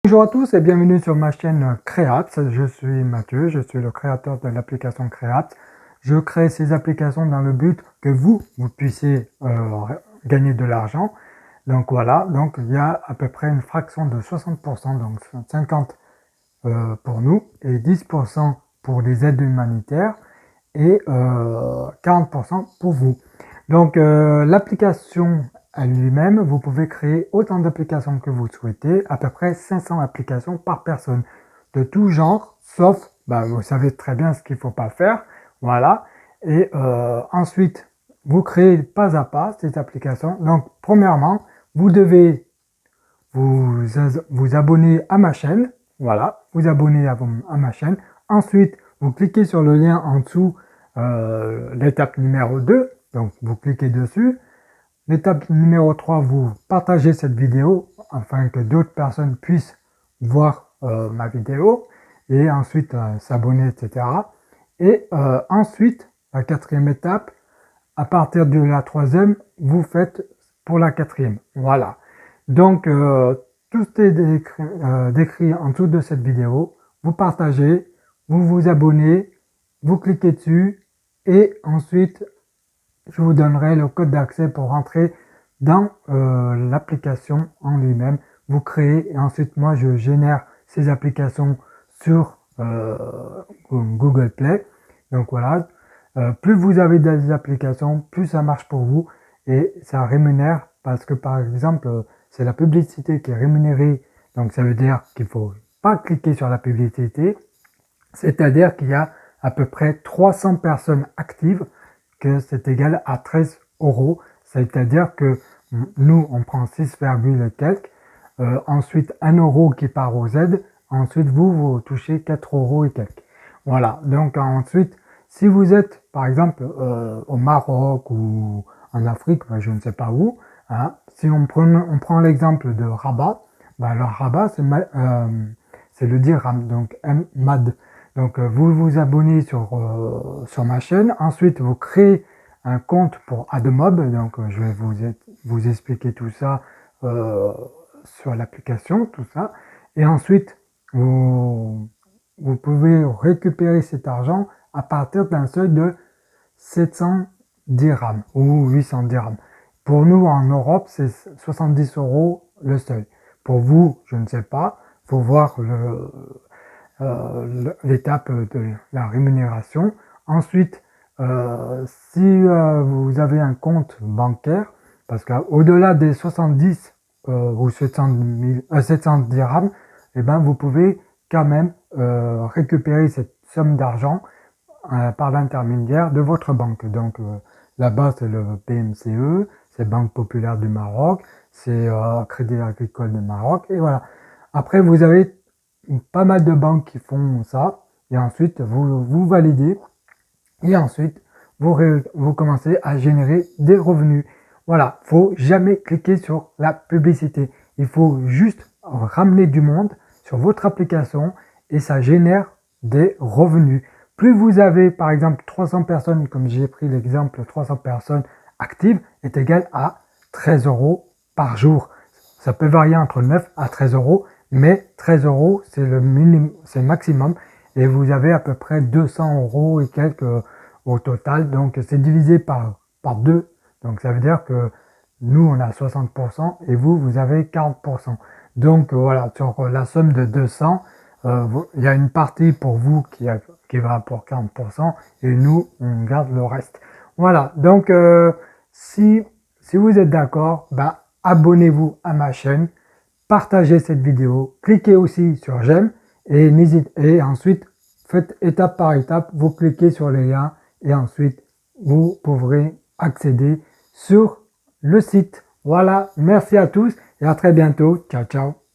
Bonjour à tous et bienvenue sur ma chaîne Creaps. Je suis Mathieu, je suis le créateur de l'application Creaps. Je crée ces applications dans le but que vous puissiez gagner de l'argent. Donc voilà, donc il y a à peu près une fraction de 60%, donc 50 pour nous et 10% pour les aides humanitaires et 40% pour vous. Donc l'application lui-même, vous pouvez créer autant d'applications que vous souhaitez, à peu près 500 applications par personne, de tout genre, sauf, vous savez très bien ce qu'il ne faut pas faire, voilà. Et ensuite, vous créez pas à pas ces applications. Donc, premièrement, vous devez vous abonner à ma chaîne, voilà, vous abonner à ma chaîne. Ensuite, vous cliquez sur le lien en dessous, l'étape numéro 2, donc vous cliquez dessus. L'étape numéro 3, vous partagez cette vidéo afin que d'autres personnes puissent voir ma vidéo et ensuite s'abonner, etc. Et ensuite, la quatrième étape, à partir de la troisième, vous faites pour la quatrième. Voilà. Donc, tout est décrit en dessous de cette vidéo. Vous partagez, vous vous abonnez, vous cliquez dessus et ensuite, je vous donnerai le code d'accès pour rentrer dans l'application en lui-même. Vous créez et ensuite moi je génère ces applications sur Google Play. Donc voilà, plus vous avez des applications, plus ça marche pour vous et ça rémunère parce que par exemple c'est la publicité qui est rémunérée. Donc ça veut dire qu'il ne faut pas cliquer sur la publicité. C'est-à-dire qu'il y a à peu près 300 personnes actives que c'est égal à 13 euros. C'est-à-dire que nous, on prend 6, quelques. Ensuite, 1 euro qui part aux aides. Ensuite, vous touchez 4 euros et quelques. Voilà. Donc, ensuite, si vous êtes, par exemple, au Maroc ou en Afrique, je ne sais pas où, hein, si on prend l'exemple de Rabat, le Rabat, c'est le dirham, donc MAD. Donc vous vous abonnez sur ma chaîne, ensuite vous créez un compte pour AdMob, donc je vais vous expliquer tout ça sur l'application, tout ça, et ensuite vous pouvez récupérer cet argent à partir d'un seuil de 700 dirhams ou 800 dirhams. Pour nous en Europe, c'est 70 euros le seuil. Pour vous, je ne sais pas, faut voir l'étape de la rémunération. Ensuite, si vous avez un compte bancaire, parce qu'au-delà des 70 ou 700 dirhams, eh ben, vous pouvez quand même récupérer cette somme d'argent par l'intermédiaire de votre banque. Donc là-bas, c'est le BMCE, c'est Banque Populaire du Maroc, c'est Crédit Agricole du Maroc, et voilà. Après, vous avez pas mal de banques qui font ça, et ensuite vous validez, et ensuite vous commencez à générer des revenus. Voilà, faut jamais cliquer sur la publicité. Il faut juste ramener du monde sur votre application et ça génère des revenus. Plus vous avez par exemple 300 personnes, comme j'ai pris l'exemple 300 personnes actives, est égal à 13 euros par jour. Ça peut varier entre 9 à 13 euros, mais 13 euros c'est le minimum, c'est le maximum, et vous avez à peu près 200 euros et quelques au total, donc c'est divisé par 2, donc ça veut dire que nous on a 60% et vous avez 40%. Donc voilà, sur la somme de 200, il y a une partie pour vous qui va pour 40% et nous on garde le reste. Voilà, donc si vous êtes d'accord, abonnez-vous à ma chaîne, partagez cette vidéo, cliquez aussi sur j'aime et ensuite faites étape par étape, vous cliquez sur les liens et ensuite vous pourrez accéder sur le site. Voilà, merci à tous et à très bientôt. Ciao, ciao.